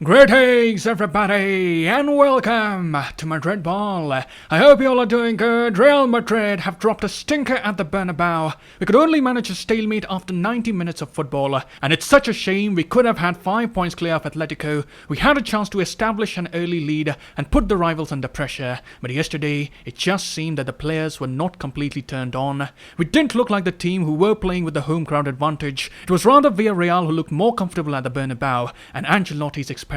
Greetings everybody and welcome to Madrid Ball. I hope you all are doing good. Real Madrid have dropped a stinker at the Bernabeu. We could only manage a stalemate after 90 minutes of football, and it's such a shame. We could have had 5 points clear of Atletico. We had a chance to establish an early lead and put the rivals under pressure, but yesterday it just seemed that the players were not completely turned on. We didn't look like the team who were playing with the home crowd advantage. It was rather Villareal who looked more comfortable at the Bernabeu, and Ancelotti's experiment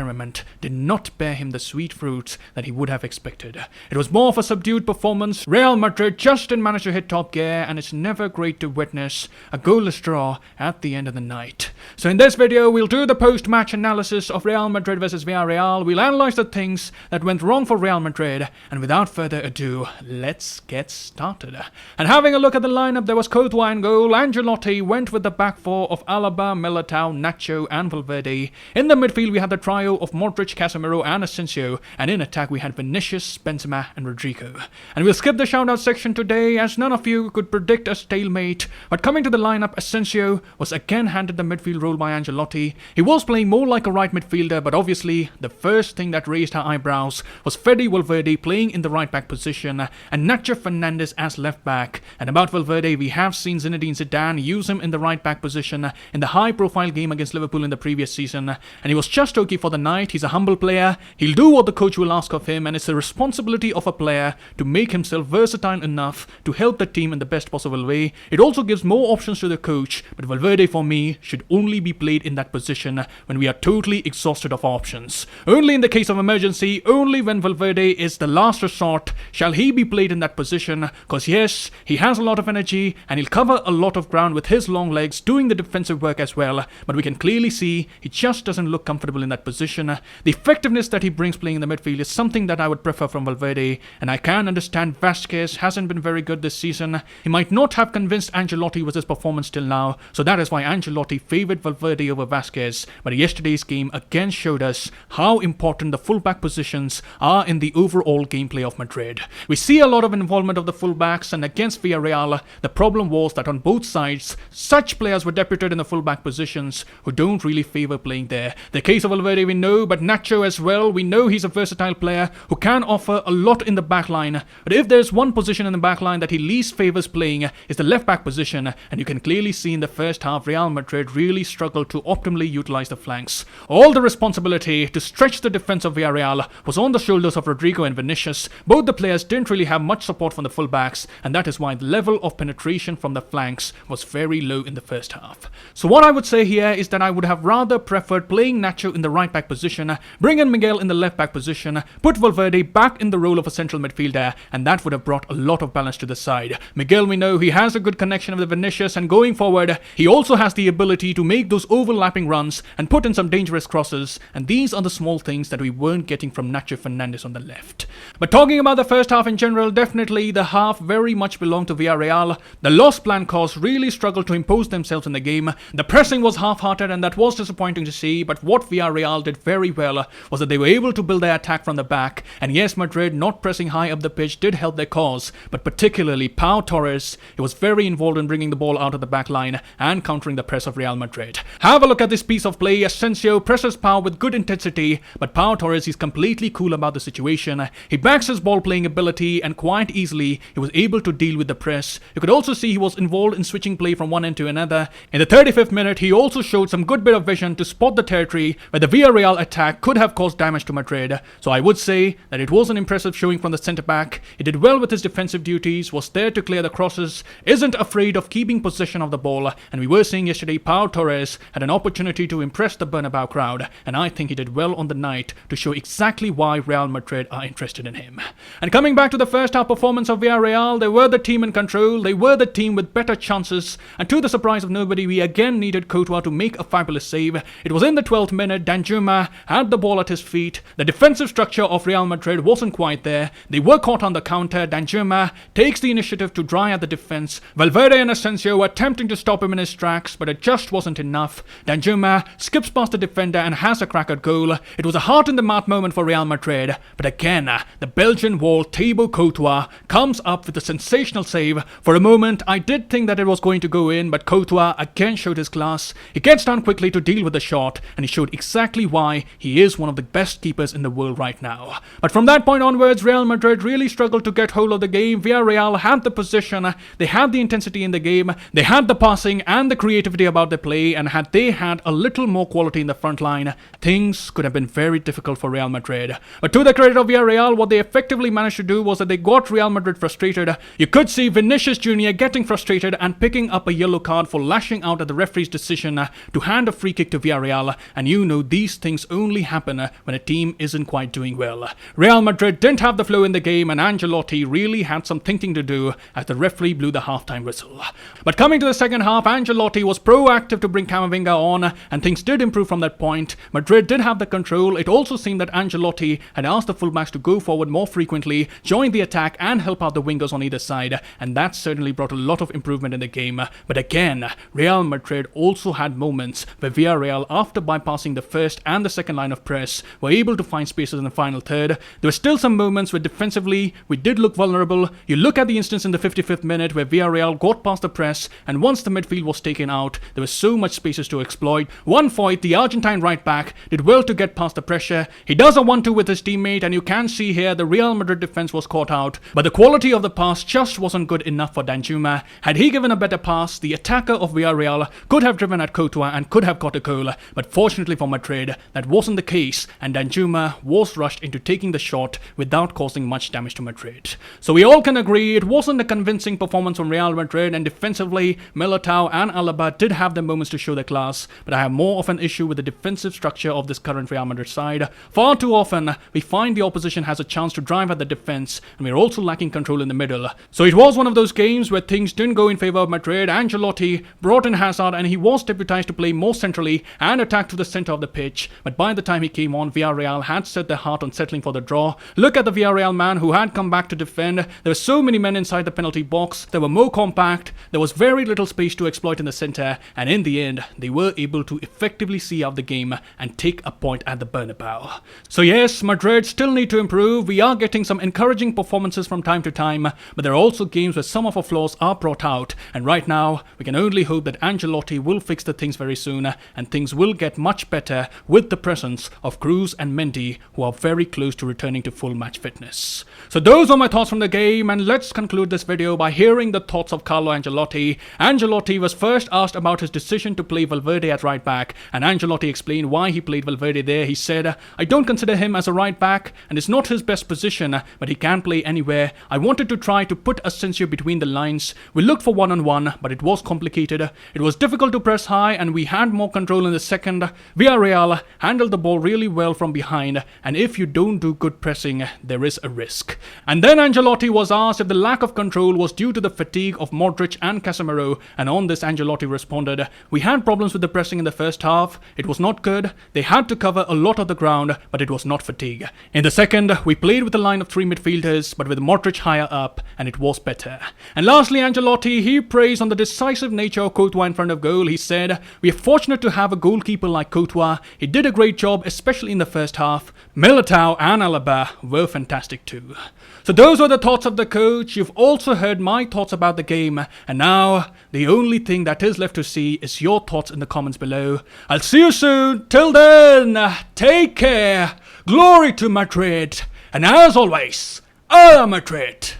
did not bear him the sweet fruits that he would have expected. It was more of a subdued performance. Real Madrid just didn't manage to hit top gear, and it's never great to witness a goalless draw at the end of the night. So in this video, we'll do the post-match analysis of Real Madrid versus Villareal. We'll analyze the things that went wrong for Real Madrid, and without further ado, let's get started. And having a look at the lineup, there was Courtois in goal. Ancelotti went with the back four of Alaba, Militao, Nacho and Valverde. In the midfield, we had the trio of Modric, Casemiro and Asensio, and in attack we had Vinicius, Benzema and Rodrigo. And we'll skip the shoutout section today as none of you could predict a stalemate, but coming to the lineup, Asensio was again handed the midfield role by Ancelotti. He was playing more like a right midfielder, but obviously the first thing that raised our eyebrows was Fede Valverde playing in the right back position and Nacho Fernandez as left back. And about Valverde, we have seen Zinedine Zidane use him in the right back position in the high profile game against Liverpool in the previous season, and he was just okay for the night. He's a humble player. He'll do what the coach will ask of him, and it's the responsibility of a player to make himself versatile enough to help the team in the best possible way. It also gives more options to the coach, but Valverde for me should only be played in that position when we are totally exhausted of options. Only in the case of emergency, only when Valverde is the last resort shall he be played in that position, because yes, he has a lot of energy and he'll cover a lot of ground with his long legs doing the defensive work as well, but we can clearly see he just doesn't look comfortable in that position. The effectiveness that he brings playing in the midfield is something that I would prefer from Valverde, and I can understand Vázquez hasn't been very good this season. He might not have convinced Ancelotti with his performance till now, so that is why Ancelotti favoured Valverde over Vázquez, but yesterday's game again showed us how important the fullback positions are in the overall gameplay of Madrid. We see a lot of involvement of the fullbacks, and against Villareal, the problem was that on both sides, such players were deputed in the fullback positions who don't really favour playing there. The case of Valverde we know, but Nacho as well, we know he's a versatile player who can offer a lot in the back line, but if there's one position in the back line that he least favours playing is the left back position, and you can clearly see in the first half Real Madrid really struggled to optimally utilise the flanks. All the responsibility to stretch the defence of Villareal was on the shoulders of Rodrigo and Vinicius. Both the players didn't really have much support from the fullbacks, and that is why the level of penetration from the flanks was very low in the first half. So what I would say here is that I would have rather preferred playing Nacho in the right back position, bring in Miguel in the left back position, put Valverde back in the role of a central midfielder, and that would have brought a lot of balance to the side. Miguel, we know he has a good connection with Vinicius, and going forward he also has the ability to make those overlapping runs and put in some dangerous crosses, and these are the small things that we weren't getting from Nacho Fernandez on the left. But talking about the first half in general, definitely the half very much belonged to Villareal. The lost plan cause really struggled to impose themselves in the game. The pressing was half-hearted, and that was disappointing to see, but what Villareal did very well was that they were able to build their attack from the back, and yes, Madrid not pressing high up the pitch did help their cause, but particularly Pau Torres, he was very involved in bringing the ball out of the back line and countering the press of Real Madrid. Have a look at this piece of play. Asensio presses Pau with good intensity, but Pau Torres is completely cool about the situation. He backs his ball playing ability, and quite easily he was able to deal with the press. You could also see he was involved in switching play from one end to another. In the 35th minute, he also showed some good bit of vision to spot the territory where the Villareal attack could have caused damage to Madrid. So I would say that it was an impressive showing from the centre-back. He did well with his defensive duties, was there to clear the crosses, isn't afraid of keeping possession of the ball, and we were seeing yesterday Pau Torres had an opportunity to impress the Bernabeu crowd, and I think he did well on the night to show exactly why Real Madrid are interested in him. And coming back to the first half performance of Villareal, they were the team in control, they were the team with better chances, and to the surprise of nobody, we again needed Courtois to make a fabulous save. It was in the 12th minute, Danjuma had the ball at his feet. The defensive structure of Real Madrid wasn't quite there. They were caught on the counter. Danjuma takes the initiative to dry out the defense. Valverde and Asensio were attempting to stop him in his tracks, but it just wasn't enough. Danjuma skips past the defender and has a crack at goal. It was a heart-in-the-mouth moment for Real Madrid, but again, the Belgian wall Thibaut Courtois comes up with a sensational save. For a moment, I did think that it was going to go in, but Courtois again showed his class. He gets down quickly to deal with the shot, and he showed exactly why he is one of the best keepers in the world right now. But from that point onwards, Real Madrid really struggled to get hold of the game. Villareal had the possession, they had the intensity in the game, they had the passing and the creativity about the play, and had they had a little more quality in the front line, things could have been very difficult for Real Madrid. But to the credit of Villareal, what they effectively managed to do was that they got Real Madrid frustrated. You could see Vinicius Jr. getting frustrated and picking up a yellow card for lashing out at the referee's decision to hand a free kick to Villareal, and you know these things only happen when a team isn't quite doing well. Real Madrid didn't have the flow in the game, and Ancelotti really had some thinking to do as the referee blew the halftime whistle. But coming to the second half, Ancelotti was proactive to bring Camavinga on, and things did improve from that point. Madrid did have the control. It also seemed that Ancelotti had asked the fullbacks to go forward more frequently, join the attack and help out the wingers on either side, and that certainly brought a lot of improvement in the game. But again, Real Madrid also had moments where Villareal, after bypassing the first and the second line of press, were able to find spaces in the final third. There were still some moments where defensively we did look vulnerable. You look at the instance in the 55th minute where Villareal got past the press, and once the midfield was taken out, there was so much spaces to exploit. Juan Foyth, the Argentine right back, did well to get past the pressure. He does a 1-2 with his teammate, and you can see here the Real Madrid defense was caught out, but the quality of the pass just wasn't good enough for Danjuma. Had he given a better pass, the attacker of Villareal could have driven at Courtois and could have got a goal, but fortunately for Madrid, that wasn't the case, and Danjuma was rushed into taking the shot without causing much damage to Madrid. So we all can agree it wasn't a convincing performance from Real Madrid, and defensively, Militao and Alaba did have their moments to show their class, but I have more of an issue with the defensive structure of this current Real Madrid side. Far too often, we find the opposition has a chance to drive at the defense, and we're also lacking control in the middle. So it was one of those games where things didn't go in favor of Madrid. Ancelotti brought in Hazard, and he was deputized to play more centrally and attack to the center of the pitch, but by the time he came on, Villareal had set their heart on settling for the draw. Look at the Villareal man who had come back to defend. There were so many men inside the penalty box, they were more compact, there was very little space to exploit in the center, and in the end, they were able to effectively see out the game and take a point at the Bernabeu. So yes, Madrid still need to improve. We are getting some encouraging performances from time to time, but there are also games where some of our flaws are brought out, and right now, we can only hope that Ancelotti will fix the things very soon, and things will get much better with the presence of Cruz and Mendy, who are very close to returning to full match fitness. So those are my thoughts from the game, and let's conclude this video by hearing the thoughts of Carlo ANcelotti. Ancelotti was first asked about his decision to play Valverde at right back, and Ancelotti explained why he played Valverde there. He said, "I don't consider him as a right back, and it's not his best position, but he can play anywhere. I wanted to try to put Asensio between the lines. We looked for one-on-one, but it was complicated. It was difficult to press high, and we had more control in the second. Villareal handled the ball really well from behind, and if you don't do good pressing, there is a risk." And then Ancelotti was asked if the lack of control was due to the fatigue of Modric and Casemiro, and on this Ancelotti responded, "We had problems with the pressing in the first half. It was not good. They had to cover a lot of the ground, but it was not fatigue. In the second, we played with a line of 3 midfielders, but with Modric higher up, and it was better." And lastly, Ancelotti, he praised on the decisive nature of Courtois in front of goal. He said, "We are fortunate to have a goalkeeper like Courtois. He did a great job, especially in the first half. Militao and Alaba were fantastic too." So those were the thoughts of the coach. You've also heard my thoughts about the game, and now the only thing that is left to see is your thoughts in the comments below. I'll see you soon. Till then, take care. Glory to Madrid, and as always, a Madrid.